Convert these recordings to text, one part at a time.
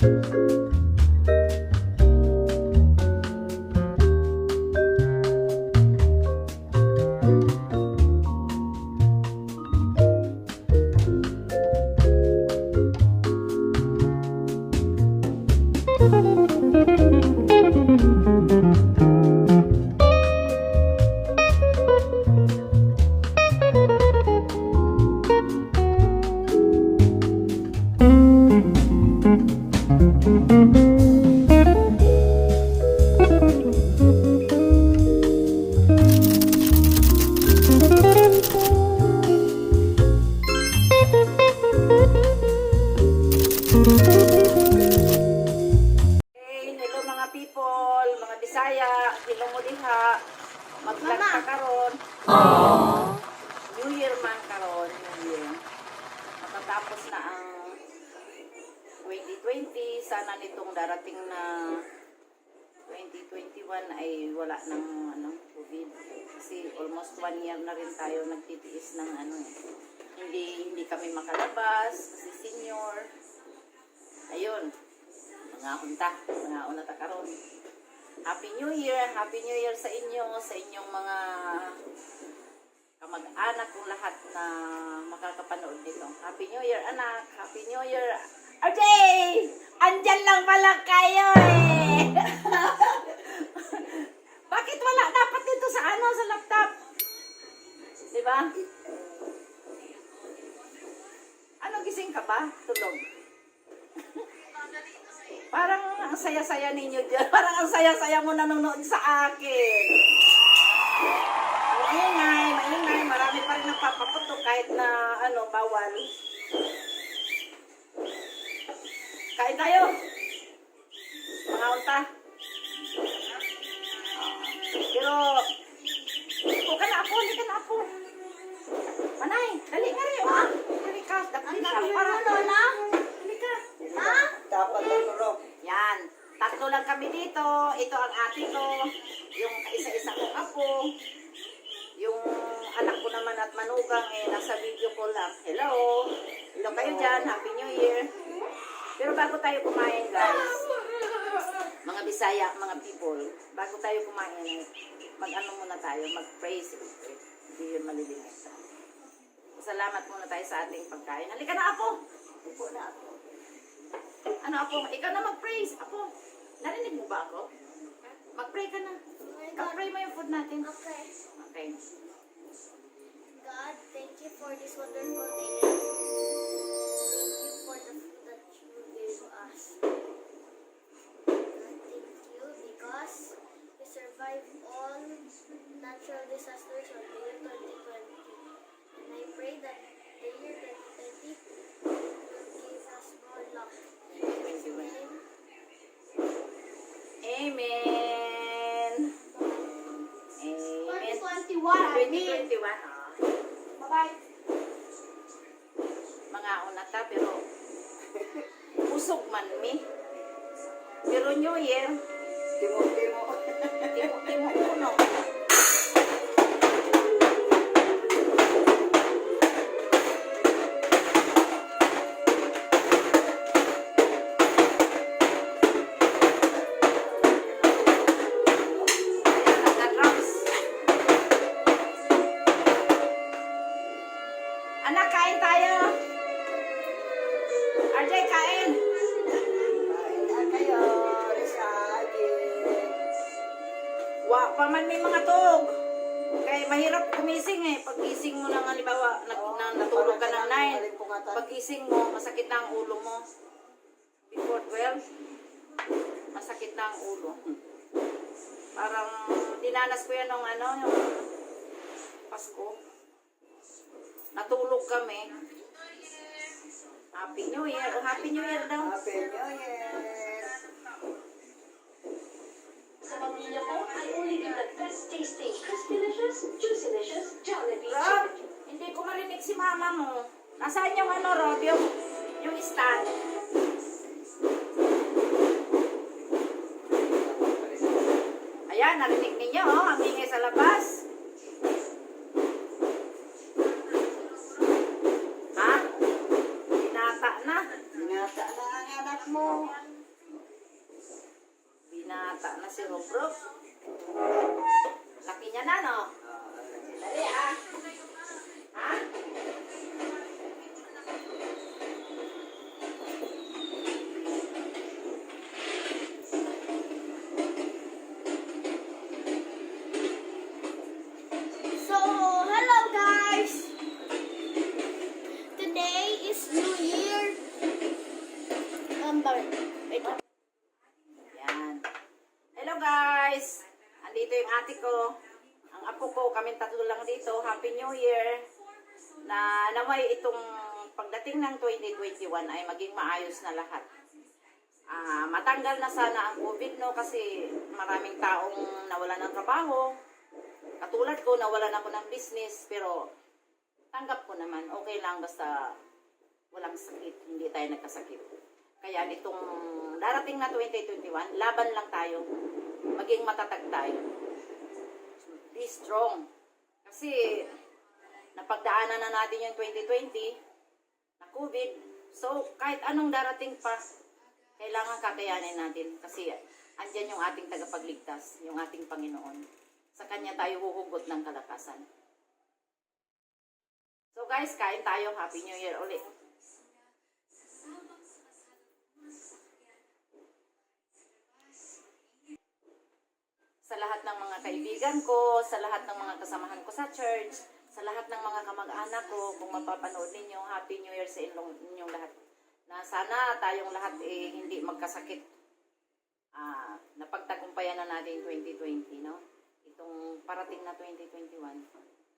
Hello mga people, mga Bisaya, hello mo diha. Mag-vlog ka karon. New Year man karon, New Year. Matatapos na ang 2020, sana nitong darating na 2021 ay wala nang COVID. Kasi almost 1 year na rin tayo nagtitiis ng hindi kami makalabas kasi senior. Ayun. Mga una ta karon. Happy New Year sa inyo, sa inyong mga kamag-anak kong lahat na makakapanood nito. Happy New Year anak, Happy New Year. RJ! Andyan lang pala kayo eh. Bakit wala dapat dito sa sa laptop? 'Di ba? Ano, gising ka ba? Tulog. Parang ang saya-saya ninyo dyan. Parang ang saya-saya mo nanonood sa akin. Maingay. Marami pa rin nagpapaputok kahit na bawal. Kain tayo. Mga unta. Pero, liko ka na po. Manay, dali nga rin. Dali ka. Dali ka. Lola? Dali ka. Ha? Dapat natulog. Yan. 3 lang kami dito. Ito ang ate ko. Yung isa-isa kong apo. Yung anak ko naman at manugang nasa video call lang. Hello. Hello kayo dyan. Happy New Year. Pero bago tayo kumain guys, mga Bisaya, mga people, bago tayo kumain, muna tayo, mag-praise. Hindi yun malilimutan. Salamat muna tayo sa ating pagkain. Halika na apo. Upo na apo. Ano apo? Ikaw na mag-praise. Apo, narinig mo ba ako? Mag-pray ka na. Mag-pray mo yung food natin. Okay. Okay. God, thank you for this wonderful day. Thank you for the food that you gave us. God, thank you because we survived all natural disasters of the year 2020. And I pray that the year 2020 will give us more luck. Amen. Amen. Amen. 2021. 2021. Bye-bye. Mga unata pero usog man mi. Pero New Year, Timo. timo uno. Anak, kain tayo. RJ, kain. Kain na kayo. Risagi. Wa pa man may mga tog. Kaya mahirap gumising Pag-gising mo ng halimbawa, natulog ka ng 9. Pag-gising mo, masakit na ang ulo mo. Before 12, masakit na ang ulo. Parang dinanas ko yan ng yung Pasko. Natulog kami. Happy New Year. Happy New Year daw. Happy New Year. Sa pamilya ko, I only give the best tasting, crispy-licious, juicy-licious, Jollibee Rob, chicken. hindi ko marinig si mama mo. Nasaan yung Rob? Yung stand. Ayan, narinig ninyo, ang ingay sa labas. Ha? Binata na. Binata na ang anak mo. bata na si Rob. Laki niya na, no? Dali, ah. Ha? So, hello guys! Today is New Year. Wait. Yan. Hello guys! Andito yung ate ko. Ang apo ko, kaming tatlo lang dito. Happy New Year! Na naway itong pagdating ng 2021 ay maging maayos na lahat. Matanggal na sana ang COVID, no? Kasi maraming taong nawalan ng trabaho. Katulad ko, nawalan ako ng business. Pero tanggap ko naman, okay lang basta walang sakit. Hindi tayo nagkasakit. Kaya nitong darating na 2021, laban lang tayo. Maging matatag tayo. Be strong. Kasi napagdaanan na natin yung 2020 na COVID. So, kahit anong darating pa, kailangan kakayanin natin. Kasi andyan yung ating tagapagligtas, yung ating Panginoon. Sa Kanya tayo huhugot ng kalakasan. So guys, kain tayo. Happy New Year ulit. Sa lahat ng mga kaibigan ko, sa lahat ng mga kasamahan ko sa church, sa lahat ng mga kamag-anak ko, kung mapapanood ninyo, Happy New Year sa inyong lahat. Na sana tayong lahat hindi magkasakit. Napagtagumpayan na natin 2020, no? Itong parating na 2021,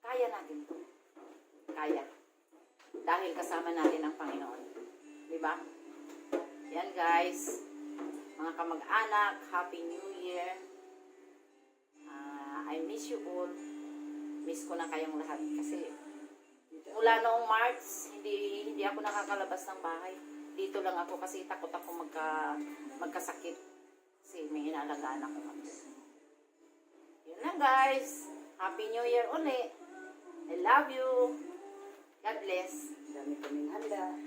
kaya natin to. Kaya. Dahil kasama natin ang Panginoon. Diba? Yan guys. Mga kamag-anak, Happy New Year. I miss you all. Miss ko na kayong lahat kasi mula noong March, hindi ako nakakalabas ng bahay. Dito lang ako kasi takot ako magkasakit. Kasi may inaalagaan ako. Yun lang guys. Happy New Year ulit. I love you. God bless. Dami kaming handa.